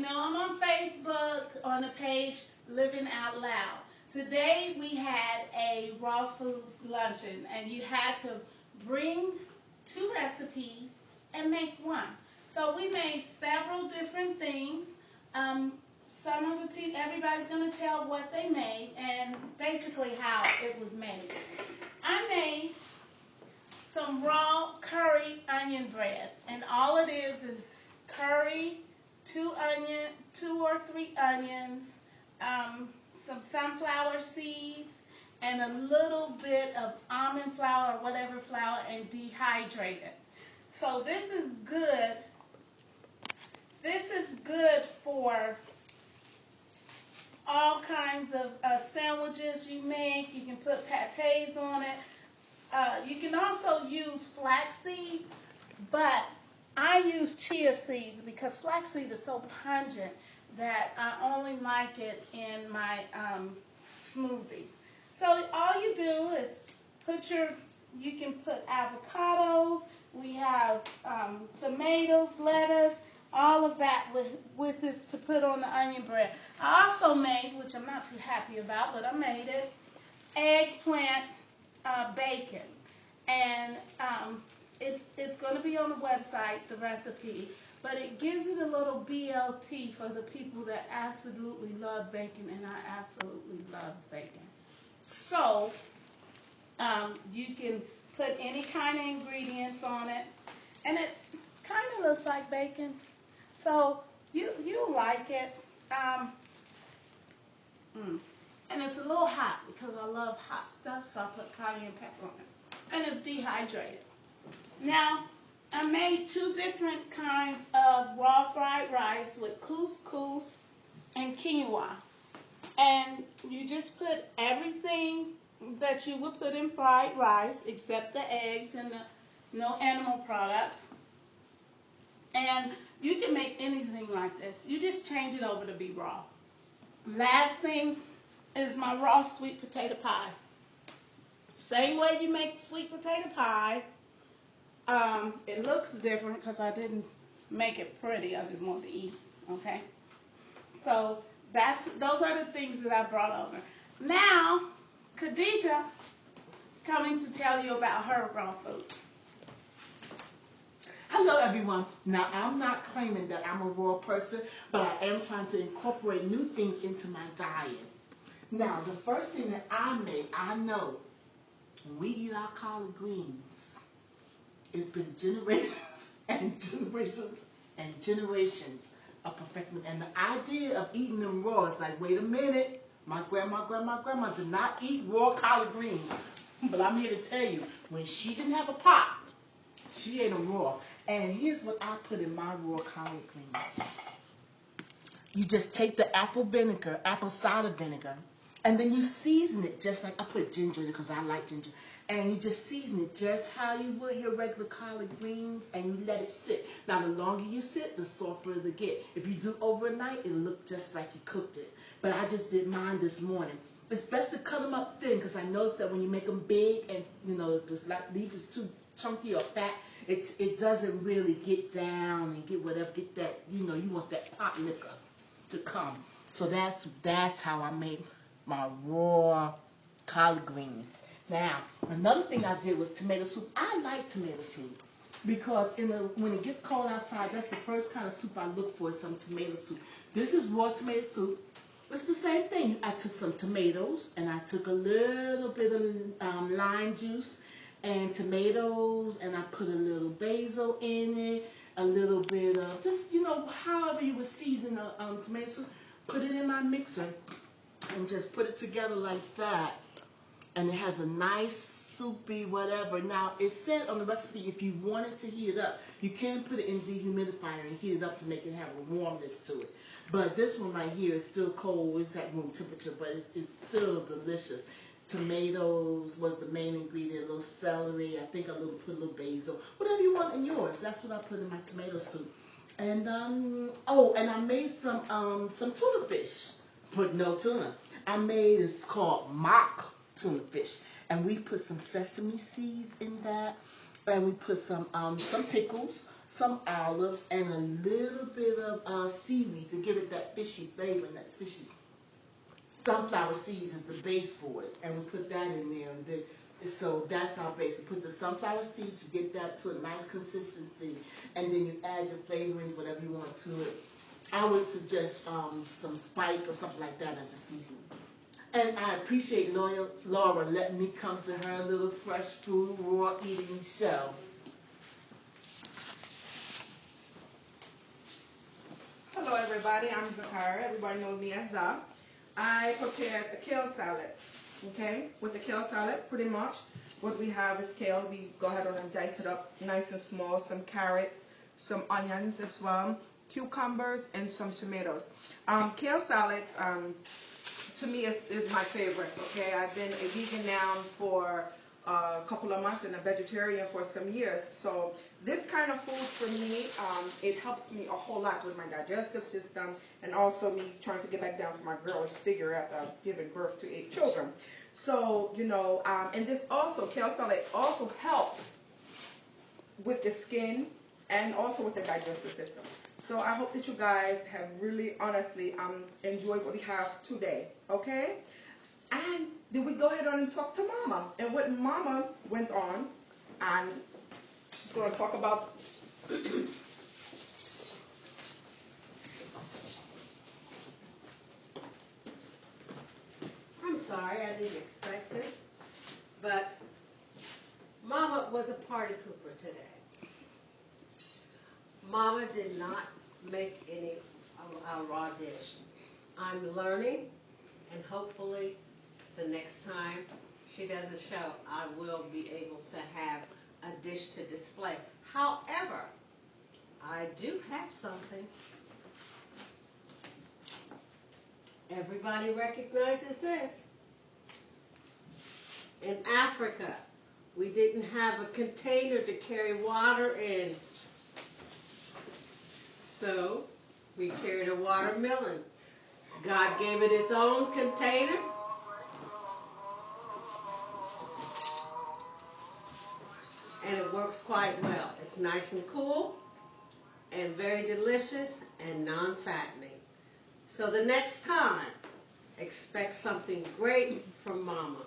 know I'm on Facebook on the page Living Out Loud. Today we had a raw foods luncheon, and you had to bring 2 recipes and make one. So we made several different things. Some of the people, everybody's going to tell what they made and basically how it was made. I made some raw curry onion bread, and all it is curry, 2 or 3 onions, some sunflower seeds, and a little bit of almond flour or whatever flour, and dehydrated. So this is good. This is good for all kinds of sandwiches you make. You can put pâtés on it. You can also use flaxseed, but I use chia seeds because flaxseed is so pungent that I only like it in my smoothies. So all you do is you can put avocados, we have tomatoes, lettuce, all of that with this to put on the onion bread. I also made, which I'm not too happy about, but I made it, eggplant bacon. And it's going to be on the website, the recipe, but it gives it a little BLT for the people that absolutely love bacon, and I absolutely love bacon. So you can put any kind of ingredients on it, and it kind of looks like bacon. So you'll like it. And it's a little hot because I love hot stuff, so I put cayenne pepper on it. And it's dehydrated. Now, I made 2 different kinds of raw fried rice with couscous and quinoa. And you just put everything that you would put in fried rice except the eggs and no animal products. And you can make anything like this. You just change it over to be raw. Last thing is my raw sweet potato pie. Same way you make sweet potato pie. It looks different because I didn't make it pretty. I just wanted to eat. Okay. So those are the things that I brought over. Now, Khadijah is coming to tell you about her raw food. Hello, everyone. Now, I'm not claiming that I'm a raw person, but I am trying to incorporate new things into my diet. Now, the first thing that I made, I know when we eat our collard greens, it's been generations and generations and generations of perfecting. And the idea of eating them raw is like, wait a minute, my grandma did not eat raw collard greens. But I'm here to tell you, when she didn't have a pot, she ate them raw. And here's what I put in my raw collard greens. You just take the apple cider vinegar, and then you season it just like I put ginger in it because I like ginger. And you just season it just how you would your regular collard greens, and you let it sit. Now, the longer you sit, the softer it'll get. If you do overnight, it'll look just like you cooked it. But I just did mine this morning. It's best to cut them up thin because I noticed that when you make them big and, the leaf is too chunky or fat, it doesn't really get down and get that, you want that pot liquor to come. So that's how I made my raw collard greens. Now, another thing I did was tomato soup. I like tomato soup because when it gets cold outside, that's the first kind of soup I look for is some tomato soup. This is raw tomato soup. It's the same thing. I took some tomatoes and I took a little bit of lime juice and tomatoes, and I put a little basil in it, a little bit of just, however you would season a tomato soup. Put it in my mixer and just put it together like that. And it has a nice soupy whatever. Now, it said on the recipe if you wanted to heat it up, you can put it in dehumidifier and heat it up to make it have a warmness to it. But this one right here is still cold. It's at room temperature, but it's still delicious. Tomatoes was the main ingredient, a little celery, I think put a little basil, whatever you want in yours. That's what I put in my tomato soup. And and I made some tuna fish, but no tuna. It's called mock tuna fish, and we put some sesame seeds in that, and we put some pickles, some olives, and a little bit of seaweed to give it that fishy flavor, and that fishy sunflower seeds is the base for it, and we put that in there. And then, so that's our base. You put the sunflower seeds, you get that to a nice consistency, and then you add your flavorings, whatever you want to it. I would suggest some spike or something like that as a seasoning. And I appreciate Laura letting me come to her little fresh food raw eating show. Hello everybody, I'm Zakara. Everybody knows me as Za. I prepared a kale salad. Okay, with the kale salad, pretty much what we have is kale. We go ahead and dice it up nice and small. Some carrots, some onions as well, cucumbers, and some tomatoes. Kale salads, to me, is my favorite. Okay, I've been a vegan now for a couple of months and a vegetarian for some years. So this kind of food for me, it helps me a whole lot with my digestive system, and also me trying to get back down to my girlish figure after I've given birth to 8 children. So, you know, and this also, kale salad also helps with the skin and also with the digestive system. So I hope that you guys have really, honestly, enjoyed what we have today, okay? And then we go ahead on and talk to Mama, and what Mama went on, and she's going to talk about. I'm sorry, I didn't expect this, but Mama was a party pooper today. Mama did not make any of our raw dish. I'm learning, and hopefully the next time she does a show, I will be able to have a dish to display. However, I do have something. Everybody recognizes this. In Africa, we didn't have a container to carry water in. So we carried a watermelon. God gave it its own container. And it works quite well. It's nice and cool and very delicious and non-fattening. So the next time, expect something great from Mama.